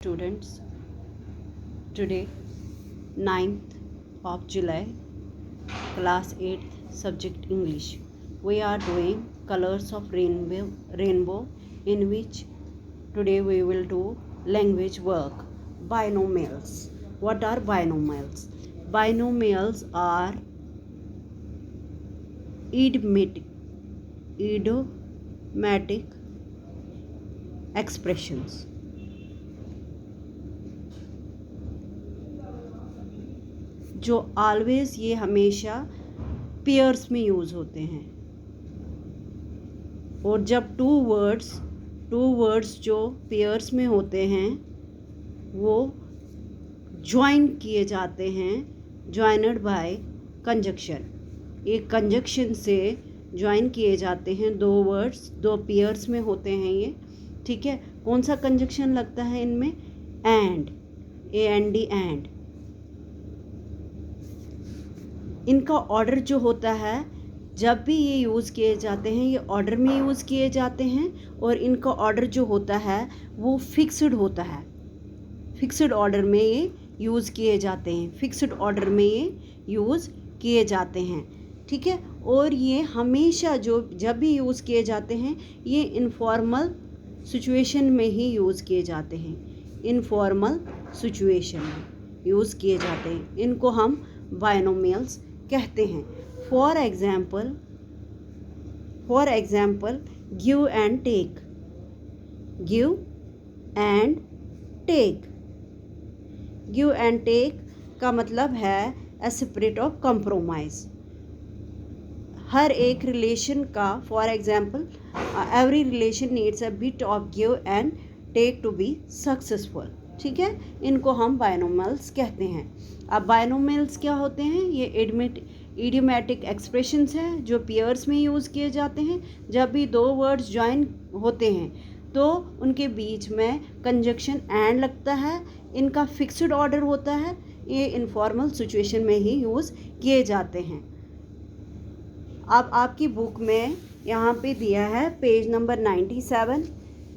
Students, today 9th of July, class 8th, subject English. We are doing colors of rainbow in which today we will do language work. Binomials. What are binomials? Binomials are idiomatic expressions. जो always ये हमेशा pairs में use होते हैं, और जब two words जो pairs में होते हैं वो ज्वाइन किए जाते हैं, ज्वाइनड बाय कंजक्शन। एक कंजक्शन से ज्वाइन किए जाते हैं दो वर्ड्स, दो पेयर्स में होते हैं ये, ठीक है। कौन सा कंजक्शन लगता है इनमें? And, AND, and. इनका ऑर्डर जो होता है, जब भी ये यूज़ किए जाते हैं ये ऑर्डर में यूज़ किए जाते हैं, और इनका ऑर्डर जो होता है वो फिक्स्ड होता है। फिक्स्ड ऑर्डर में ये यूज़ किए जाते हैं, फिक्स्ड ऑर्डर में ये यूज़ किए जाते हैं, ठीक है। और ये हमेशा जब भी यूज़ किए जाते हैं ये इनफॉर्मल सिचुएशन में ही यूज़ किए जाते हैं, इनफॉर्मल सिचुएशन में यूज़ किए जाते हैं। इनको हम बायनोमियल्स कहते हैं। For example give and take, give and take. Give and take का मतलब है ए स्पिरिट ऑफ कंप्रोमाइज। हर एक रिलेशन का, for example every relation needs a bit of give and take to be successful, ठीक है। इनको हम बायनोमियल्स कहते हैं। अब बायनोमियल्स क्या होते हैं? ये इडियोमैटिक एक्सप्रेशंस हैं जो पेयर्स में यूज़ किए जाते हैं। जब भी दो वर्ड्स ज्वाइन होते हैं तो उनके बीच में कंजक्शन एंड लगता है। इनका फिक्स्ड ऑर्डर होता है। ये इनफॉर्मल सिचुएशन में ही यूज़ किए जाते हैं। अब आपकी बुक में यहाँ पे दिया है पेज नंबर 97।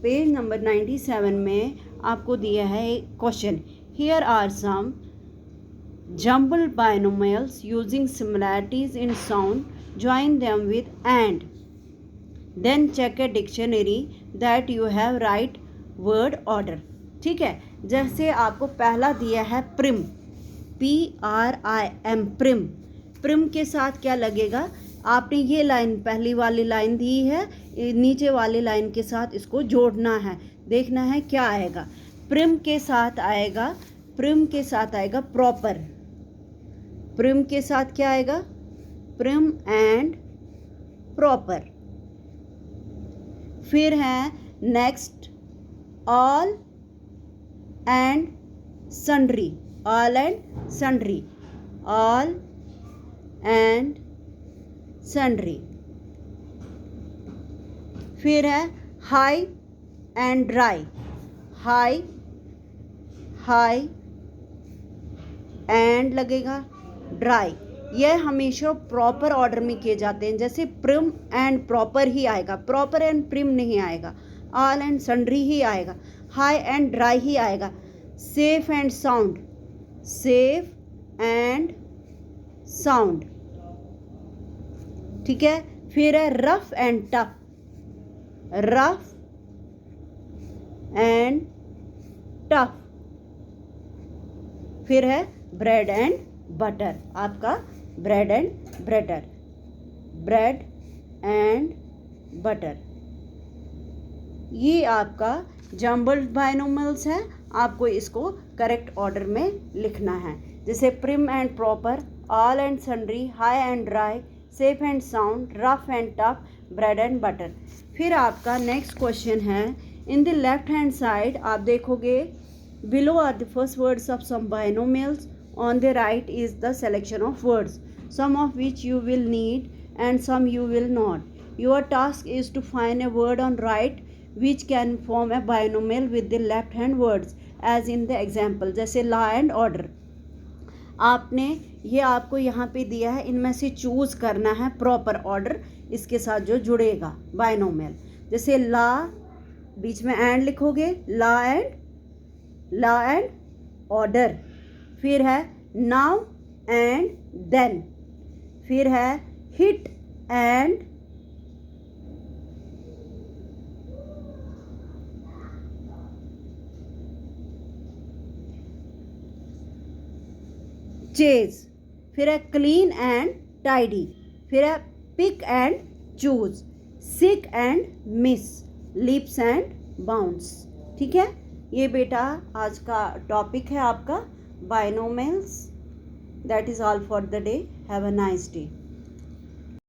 पेज नंबर 97 में आपको दिया है एक question. Here are some jumbled binomials using similarities in sound, join them with and, then check a dictionary that you have right word order, ठीक है। जैसे आपको पहला दिया है प्रिम, PRIM, प्रिम। प्रिम के साथ क्या लगेगा? आपने ये लाइन, पहली वाली लाइन दी है, नीचे वाली लाइन के साथ इसको जोड़ना है, देखना है क्या आएगा। प्रिम के साथ आएगा प्रॉपर। प्रिम के साथ क्या आएगा? Prim and proper. फिर है next all and sundry, all and sundry, all and sundry. फिर है high and dry, high and लगेगा, ड्राई। यह हमेशा प्रॉपर ऑर्डर में किए जाते हैं। जैसे प्रिम एंड प्रॉपर ही आएगा, प्रॉपर एंड प्रिम नहीं आएगा, ऑल एंड सन्ड्री ही आएगा, हाई एंड ड्राई ही आएगा, safe and sound, safe and sound, ठीक है। फिर है rough and tough, rough and tough. फिर है ब्रेड एंड बटर, आपका bread and butter, bread and butter. ये आपका जम्बल्ड बायनोमियल्स है। आपको इसको करेक्ट ऑर्डर में लिखना है। जैसे prim and proper, all and sundry, high and dry, safe and sound, rough and tough, bread and butter. फिर आपका नेक्स्ट क्वेश्चन है, in the left hand side आप देखोगे, below are the first words of some binomials, on the right is the selection of words, some of which you will need and some you will not. Your task is to find a word on right which can form a binomial with the left hand words as in the example. जैसे law and order, आपने ये आपको यहाँ पे दिया है, इनमें से चूज़ करना है प्रॉपर ऑर्डर इसके साथ जो जुड़ेगा बायनोमियल। जैसे ला, बीच में एंड लिखोगे, ला एंड लॉ एंड ऑर्डर, फिर है नाउ एंड देन, फिर है हिट एंड चेज, फिर है क्लीन एंड टाइडी, फिर है pick and choose, sick and miss, lips and bounce. ठीक है, ये बेटा आज का टॉपिक है आपका binomials. That is all for the day. Have a nice day.